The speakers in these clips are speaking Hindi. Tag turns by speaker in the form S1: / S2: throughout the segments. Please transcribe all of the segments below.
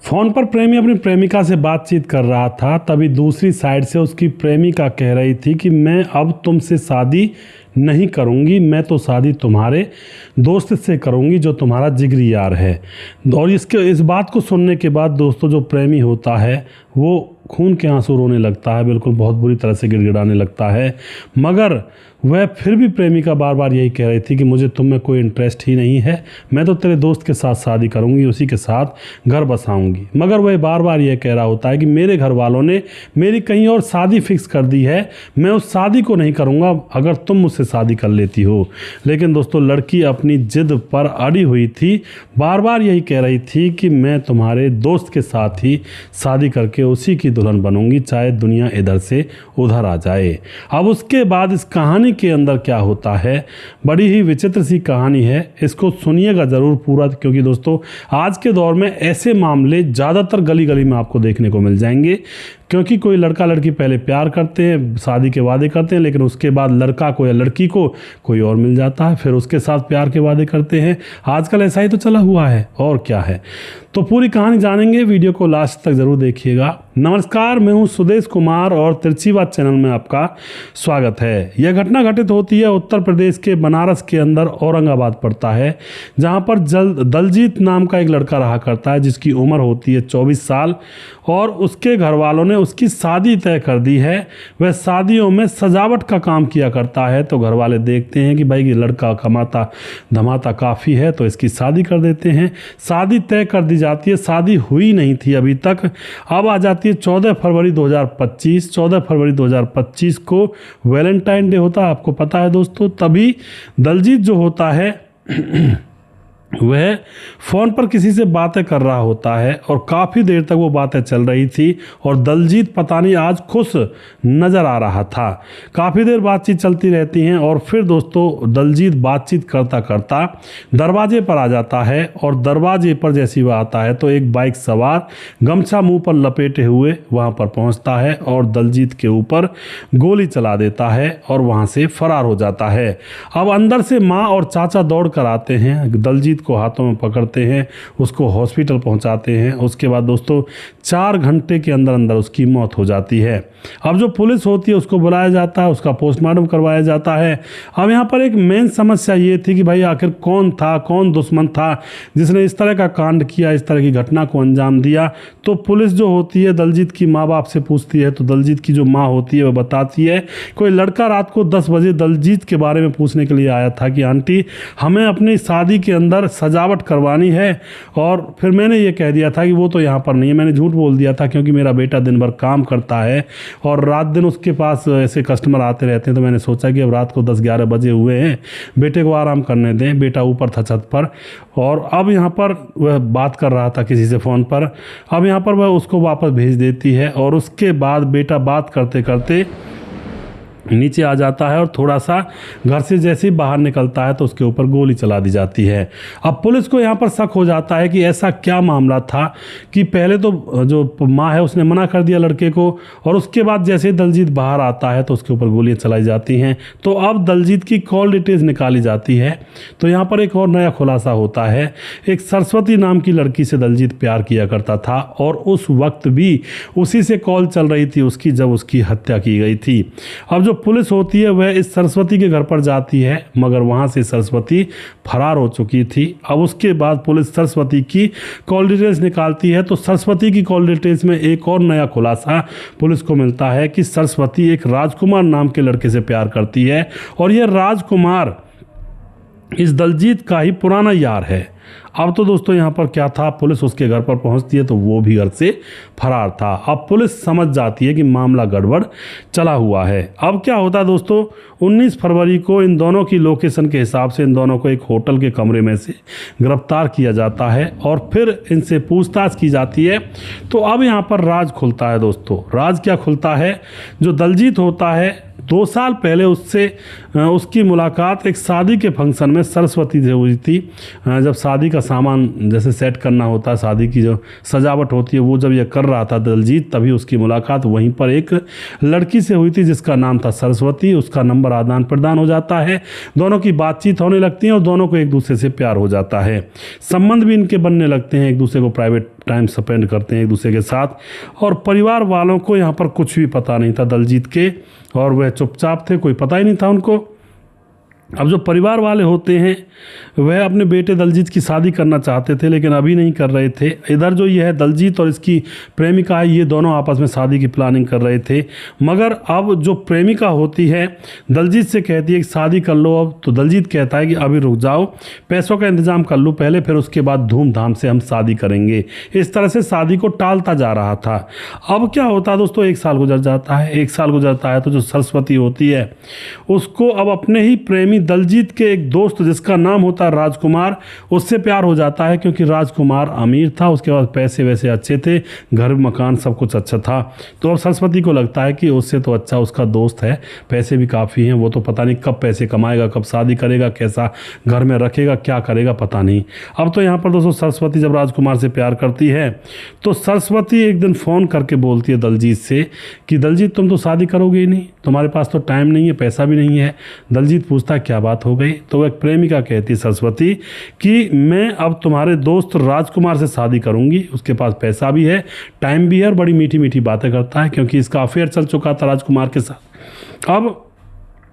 S1: फोन पर प्रेमी अपनी प्रेमिका से बातचीत कर रहा था, तभी दूसरी साइड से उसकी प्रेमिका कह रही थी कि मैं अब तुमसे शादी नहीं करूंगी, मैं तो शादी तुम्हारे दोस्त से करूंगी जो तुम्हारा जिगरी यार है। और इस बात को सुनने के बाद दोस्तों जो प्रेमी होता है वो खून के आंसू रोने लगता है, बिल्कुल बहुत बुरी तरह से गिड़गिड़ाने लगता है। मगर वह फिर भी प्रेमिका बार बार यही कह रही थी कि मुझे तुम में कोई इंटरेस्ट ही नहीं है, मैं तो तेरे दोस्त के साथ शादी करूंगी, उसी के साथ घर बसाऊंगी। मगर वह बार बार यह कह रहा होता है कि मेरे घर वालों ने मेरी कहीं और शादी फिक्स कर दी है, मैं उस शादी को नहीं करूंगा अगर तुम मुझसे शादी कर लेती हो। लेकिन दोस्तों लड़की अपनी जिद पर अड़ी हुई थी, बार बार यही कह रही थी कि मैं तुम्हारे दोस्त के साथ ही शादी करके उसी की दुल्हन बनूंगी, चाहे दुनिया इधर से उधर आ जाए। अब उसके बाद इस कहानी के अंदर क्या होता है, बड़ी ही विचित्र सी कहानी है, इसको सुनिएगा जरूर पूरा, क्योंकि दोस्तों आज के दौर में ऐसे मामले ज़्यादातर गली गली में आपको देखने को मिल जाएंगे। क्योंकि कोई लड़का लड़की पहले प्यार करते हैं, शादी के वादे करते हैं, लेकिन उसके बाद लड़का को या लड़की को कोई और मिल जाता है, फिर उसके साथ प्यार के वादे करते हैं। आजकल ऐसा ही तो चला हुआ है, और क्या है। तो पूरी कहानी जानेंगे, वीडियो को लास्ट तक जरूर देखिएगा। नमस्कार, मैं हूं सुदेश कुमार और तिरछी बात चैनल में आपका स्वागत है। यह घटना घटित होती है उत्तर प्रदेश के बनारस के अंदर औरंगाबाद पड़ता है, जहां पर दलजीत नाम का एक लड़का रहा करता है, जिसकी उम्र होती है 24 साल और उसके घर वालों ने उसकी शादी तय कर दी है। वह शादियों में सजावट का काम किया करता है, तो घर वाले देखते हैं कि भाई ये लड़का कमाता धमाता काफ़ी है, तो इसकी शादी कर देते हैं। शादी तय कर दी जाती है, शादी हुई नहीं थी अभी तक। अब आ जाती है 14 फरवरी 2025। 14 फरवरी 2025 को वैलेंटाइन डे होता है, आपको पता है दोस्तों। तभी दलजीत जो होता है वह फ़ोन पर किसी से बातें कर रहा होता है और काफ़ी देर तक वो बातें चल रही थी और दलजीत पता नहीं आज खुश नज़र आ रहा था। काफ़ी देर बातचीत चलती रहती हैं और फिर दोस्तों दलजीत बातचीत करता करता दरवाजे पर आ जाता है और दरवाजे पर जैसे वह आता है तो एक बाइक सवार गमछा मुंह पर लपेटे हुए वहाँ पर पहुँचता है और दलजीत के ऊपर गोली चला देता है और वहाँ से फरार हो जाता है। अब अंदर से माँ और चाचा दौड़ कर आते हैं, दलजीत को हाथों में पकड़ते हैं, उसको हॉस्पिटल पहुंचाते हैं। उसके बाद दोस्तों 4 घंटे के अंदर अंदर उसकी मौत हो जाती है। अब जो पुलिस होती है उसको बुलाया जाता है, उसका पोस्टमार्टम करवाया जाता है। अब यहाँ पर एक मेन समस्या ये थी कि भाई आखिर कौन था, कौन दुश्मन था जिसने इस तरह का कांड किया, इस तरह की घटना को अंजाम दिया। तो पुलिस जो होती है दलजीत की माँ बाप से पूछती है, तो दलजीत की जो माँ होती है वह बताती है कोई लड़का रात को 10 बजे दलजीत के बारे में पूछने के लिए आया था कि आंटी हमें अपनी शादी के अंदर सजावट करवानी है। और फिर मैंने ये कह दिया था कि वो तो यहाँ पर नहीं है, मैंने झूठ बोल दिया था क्योंकि मेरा बेटा दिन भर काम करता है और रात दिन उसके पास ऐसे कस्टमर आते रहते हैं, तो मैंने सोचा कि अब रात को 10-11 बजे हुए हैं, बेटे को आराम करने दें। बेटा ऊपर था छत पर और अब यहाँ पर वह बात कर रहा था किसी से फ़ोन पर। अब यहाँ पर वह उसको वापस भेज देती है और उसके बाद बेटा बात करते करते नीचे आ जाता है और थोड़ा सा घर से जैसे ही बाहर निकलता है तो उसके ऊपर गोली चला दी जाती है। अब पुलिस को यहाँ पर शक हो जाता है कि ऐसा क्या मामला था कि पहले तो जो माँ है उसने मना कर दिया लड़के को और उसके बाद जैसे ही दलजीत बाहर आता है तो उसके ऊपर गोलियाँ चलाई जाती हैं। तो अब दलजीत की कॉल डिटेल्स निकाली जाती है। तो यहाँ पर एक और नया खुलासा होता है। एक सरस्वती नाम की लड़की से दलजीत प्यार किया करता था और उस वक्त भी उसी से कॉल चल रही थी उसकी जब उसकी हत्या की गई थी। अब जो पुलिस होती है वह इस सरस्वती के घर पर जाती है, मगर वहां से सरस्वती फरार हो चुकी थी। अब उसके बाद पुलिस सरस्वती की कॉल डिटेल्स निकालती है, तो सरस्वती की कॉल डिटेल्स में एक और नया खुलासा पुलिस को मिलता है कि सरस्वती एक राजकुमार नाम के लड़के से प्यार करती है और यह राजकुमार इस दलजीत का ही पुराना यार है। अब तो दोस्तों यहाँ पर क्या था, पुलिस उसके घर पर पहुँचती है तो वो भी घर से फरार था। अब पुलिस समझ जाती है कि मामला गड़बड़ चला हुआ है। अब क्या होता है दोस्तों, 19 फरवरी को इन दोनों की लोकेशन के हिसाब से इन दोनों को एक होटल के कमरे में से गिरफ्तार किया जाता है और फिर इनसे पूछताछ की जाती है। तो अब यहाँ पर राज खुलता है दोस्तों। राज क्या खुलता है, जो दलजीत होता है 2 साल पहले उसकी मुलाकात एक शादी के फंक्शन में सरस्वती से हुई थी। जब शादी का सामान जैसे सेट करना होता है, शादी की जो सजावट होती है, वो जब ये कर रहा था दलजीत, तभी उसकी मुलाकात वहीं पर एक लड़की से हुई थी जिसका नाम था सरस्वती। उसका नंबर आदान प्रदान हो जाता है, दोनों की बातचीत होने लगती है और दोनों को एक दूसरे से प्यार हो जाता है। संबंध भी इनके बनने लगते हैं, एक दूसरे को प्राइवेट टाइम स्पेंड करते हैं एक दूसरे के साथ। और परिवार वालों को यहाँ पर कुछ भी पता नहीं था दलजीत के, और वह चुपचाप थे, कोई पता ही नहीं था उनको। अब जो परिवार वाले होते हैं वह अपने बेटे दलजीत की शादी करना चाहते थे, लेकिन अभी नहीं कर रहे थे। इधर जो ये है दलजीत और इसकी प्रेमिका है, ये दोनों आपस में शादी की प्लानिंग कर रहे थे। मगर अब जो प्रेमिका होती है दलजीत से कहती है कि शादी कर लो अब, तो दलजीत कहता है कि अभी रुक जाओ, पैसों का इंतजाम कर लो पहले, फिर उसके बाद धूमधाम से हम शादी करेंगे। इस तरह से शादी को टालता जा रहा था। अब क्या होता है दोस्तों, 1 साल गुजर जाता है। 1 साल गुजरता है तो जो सरस्वती होती है उसको अब अपने ही प्रेमी दलजीत के एक दोस्त जिसका नाम होता है राजकुमार, उससे प्यार हो जाता है, क्योंकि राजकुमार अमीर था, उसके पास पैसे वैसे अच्छे थे, घर मकान सब कुछ अच्छा था। तो अब सरस्वती को लगता है कि उससे तो अच्छा उसका दोस्त है, पैसे भी काफ़ी हैं, वो तो पता नहीं कब पैसे कमाएगा, कब शादी करेगा, कैसा घर में रखेगा, क्या करेगा पता नहीं। अब तो यहाँ पर दोस्तों सरस्वती जब राजकुमार से प्यार करती है तो सरस्वती एक दिन फ़ोन करके बोलती है दलजीत से कि दलजीत तुम तो शादी करोगे ही नहीं, तुम्हारे पास तो टाइम नहीं है, पैसा भी नहीं है। दलजीत पूछता है क्या बात हो गई, तो वह प्रेमिका कहती है सरस्वती कि मैं अब तुम्हारे दोस्त राजकुमार से शादी करूंगी, उसके पास पैसा भी है, टाइम भी है, और बड़ी मीठी मीठी बातें करता है, क्योंकि इसका अफेयर चल चुका था राजकुमार के साथ। अब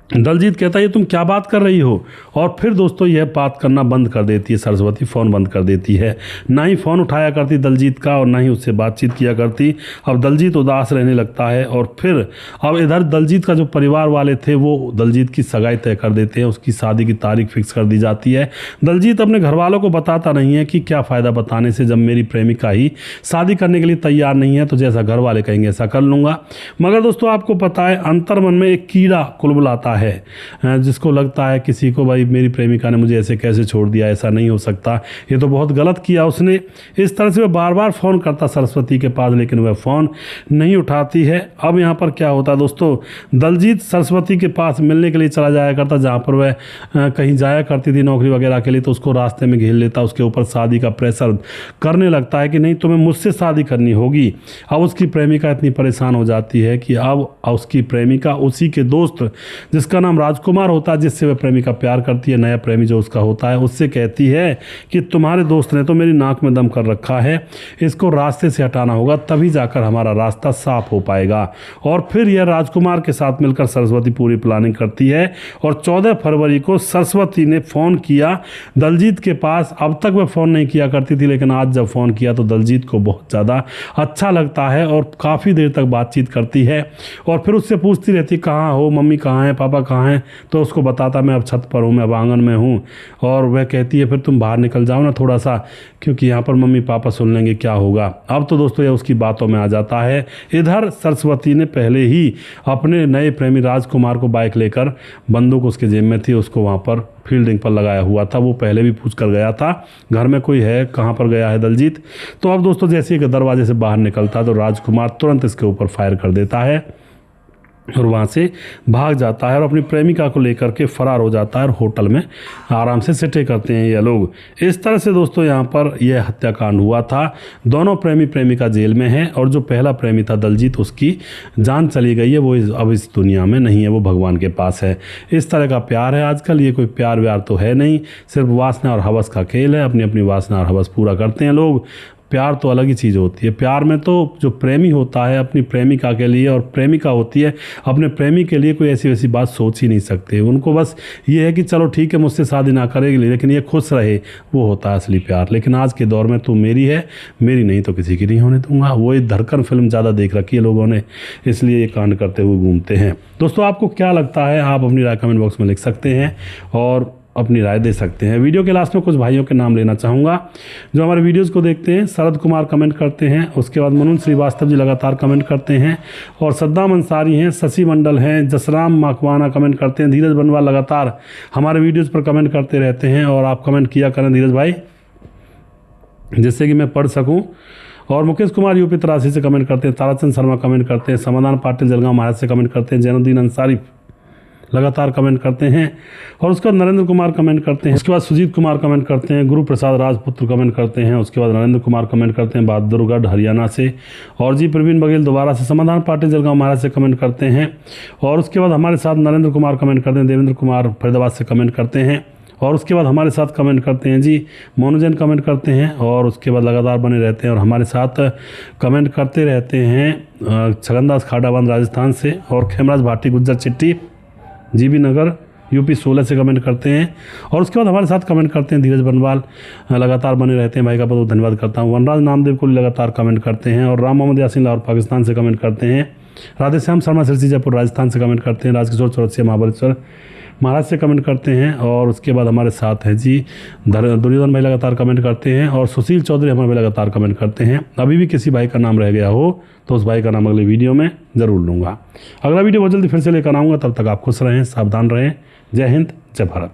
S1: दलजीत कहता है ये तुम क्या बात कर रही हो, और फिर दोस्तों यह बात करना बंद कर देती है सरस्वती, फ़ोन बंद कर देती है। ना ही फ़ोन उठाया करती दलजीत का, और ना ही उससे बातचीत किया करती। अब दलजीत उदास रहने लगता है, और फिर अब इधर दलजीत का जो परिवार वाले थे वो दलजीत की सगाई तय कर देते हैं, उसकी शादी की तारीख फिक्स कर दी जाती है। दलजीत अपने घर वालों को बताता नहीं है कि क्या फ़ायदा बताने से, जब मेरी प्रेमिका ही शादी करने के लिए तैयार नहीं है, तो जैसा घर वाले कहेंगे ऐसा कर लूँगा। मगर दोस्तों आपको पता है अंतर्मन में एक कीड़ा कुलबुलाता है, जिसको लगता है किसी को, भाई मेरी प्रेमिका ने मुझे ऐसे कैसे छोड़ दिया, ऐसा नहीं हो सकता, ये तो बहुत गलत किया उसने। इस तरह से वह बार बार फ़ोन करता सरस्वती के पास, लेकिन वह फ़ोन नहीं उठाती है। अब यहाँ पर क्या होता है दोस्तों, दलजीत सरस्वती के पास मिलने के लिए चला जाया करता, जहाँ पर वह कहीं जाया करती थी नौकरी वगैरह के लिए, तो उसको रास्ते में घेर लेता, उसके ऊपर शादी का प्रेशर करने लगता है कि नहीं तुम्हें मुझसे शादी करनी होगी। अब उसकी प्रेमिका इतनी परेशान हो जाती है कि अब उसकी प्रेमिका उसी के दोस्त जिसका नाम राजकुमार होता है, जिससे वह प्रेमिका प्यार करती है, नया प्रेमी जो उसका होता है, उससे कहती है कि तुम्हारे दोस्त ने तो मेरी नाक में दम कर रखा है, इसको रास्ते से हटाना होगा, तभी जाकर हमारा रास्ता साफ हो पाएगा। और फिर यह राजकुमार के साथ मिलकर सरस्वती पूरी प्लानिंग करती है, और 14 फरवरी को सरस्वती ने फ़ोन किया दलजीत के पास। अब तक वह फ़ोन नहीं किया करती थी, लेकिन आज जब फ़ोन किया तो दलजीत को बहुत ज़्यादा अच्छा लगता है, और काफ़ी देर तक बातचीत करती है, और फिर उससे पूछती रहती कहाँ हो, मम्मी कहाँ है, पापा कहाँ हैं, तो उसको बताता मैं अब छत पर हूँ, मैं अब आंगन में हूँ। और वह कहती है फिर तुम बाहर निकल जाओ ना थोड़ा सा, क्योंकि यहाँ पर मम्मी पापा सुन लेंगे क्या होगा। अब तो दोस्तों यह उसकी बातों में आ जाता है। इधर सरस्वती ने पहले ही अपने नए प्रेमी राजकुमार को बाइक लेकर, बंदूक उसके जेब में थी, उसको वहाँ पर फील्डिंग पर लगाया हुआ था, वो पहले भी पूछ कर गया था घर में कोई है, कहाँ पर गया है दलजीत। तो अब दोस्तों जैसे ही दरवाजे से बाहर निकलता तो राजकुमार तुरंत इसके ऊपर फायर कर देता है, और वहाँ से भाग जाता है, और अपनी प्रेमिका को लेकर के फरार हो जाता है, और होटल में आराम से स्टे करते हैं ये लोग। इस तरह से दोस्तों यहाँ पर यह हत्याकांड हुआ था। दोनों प्रेमी प्रेमिका जेल में हैं, और जो पहला प्रेमी था दलजीत, उसकी जान चली गई है, वो अब इस दुनिया में नहीं है, वो भगवान के पास है। इस तरह का प्यार है आजकल, ये कोई प्यार व्यार तो है नहीं, सिर्फ वासना और हवस का खेल है। अपनी अपनी वासना और हवस पूरा करते हैं लोग। प्यार तो अलग ही चीज़ होती है। प्यार में तो जो प्रेमी होता है अपनी प्रेमिका के लिए, और प्रेमिका होती है अपने प्रेमी के लिए, कोई ऐसी वैसी बात सोच ही नहीं सकते। उनको बस ये है कि चलो ठीक है मुझसे शादी ना करेगी, लेकिन ये खुश रहे, वो होता है असली प्यार। लेकिन आज के दौर में तू मेरी है, मेरी नहीं तो किसी की नहीं होने दूंगा, वो एक धड़कन फिल्म ज़्यादा देख रखी है लोगों ने, इसलिए ये कांड करते हुए घूमते हैं। दोस्तों आपको क्या लगता है, आप अपनी राय कमेंट बॉक्स में लिख सकते हैं और अपनी राय दे सकते हैं। वीडियो के लास्ट में कुछ भाइयों के नाम लेना चाहूँगा जो हमारे वीडियोस को देखते हैं। शरद कुमार कमेंट करते हैं, उसके बाद मनोज श्रीवास्तव जी लगातार कमेंट करते हैं, और सद्दाम अंसारी हैं, शशि मंडल हैं, जसराम माकवाना कमेंट करते हैं, धीरज बनवाल लगातार हमारे वीडियोज़ पर कमेंट करते रहते हैं। और आप कमेंट किया करें धीरज भाई, जिससे कि मैं पढ़ सकूँ। और मुकेश कुमार यूपी तरासी से कमेंट करते हैं, ताराचंद शर्मा कमेंट करते हैं, समाधान पाटिल जलगांव महाराज से कमेंट करते हैं, जैनुद्दीन अंसारी लगातार कमेंट करते हैं, और उसके बाद नरेंद्र कुमार कमेंट करते हैं, उसके बाद सुजीत कुमार कमेंट करते हैं, गुरु प्रसाद राजपुत्र कमेंट करते हैं, उसके बाद नरेंद्र कुमार कमेंट करते हैं बहादुरगढ़ हरियाणा से, और जी प्रवीण बघेल दोबारा से समाधान पाटिल जलगांव महाराज से कमेंट करते हैं, और उसके बाद हमारे साथ नरेंद्र कुमार कमेंट करते हैं, देवेंद्र कुमार फरीदाबाद से कमेंट करते हैं, और उसके बाद हमारे साथ कमेंट करते हैं जी मोनू जैन, कमेंट करते हैं और उसके बाद लगातार बने रहते हैं और हमारे साथ कमेंट करते रहते हैं छगनदास खाडावन राजस्थान से, और खेमराज भाटी गुज्जर चिट्टी जीबी नगर यूपी 16 से कमेंट करते हैं। और उसके बाद हमारे साथ कमेंट करते हैं धीरज बनवाल, लगातार बने रहते हैं, भाई का बहुत धन्यवाद करता हूँ। वनराज नामदेव को लगातार कमेंट करते हैं और राम मोहम्मद यासीन लाहौर पाकिस्तान से कमेंट करते हैं। राधेश्याम शर्मा सिरसी जयपुर राजस्थान से कमेंट करते हैं। राजकिशोर चौरसिया महाबलेश्वर महाराज से कमेंट करते हैं। और उसके बाद हमारे साथ है जी दुर्योधन भाई, लगातार कमेंट करते हैं। और सुशील चौधरी हमारे भाई लगातार कमेंट करते हैं। अभी भी किसी भाई का नाम रह गया हो तो उस भाई का नाम अगले वीडियो में ज़रूर लूँगा। अगला वीडियो बहुत जल्दी फिर से लेकर आऊँगा, तब तक आप खुश रहें, सावधान रहें। जय हिंद, जय भारत।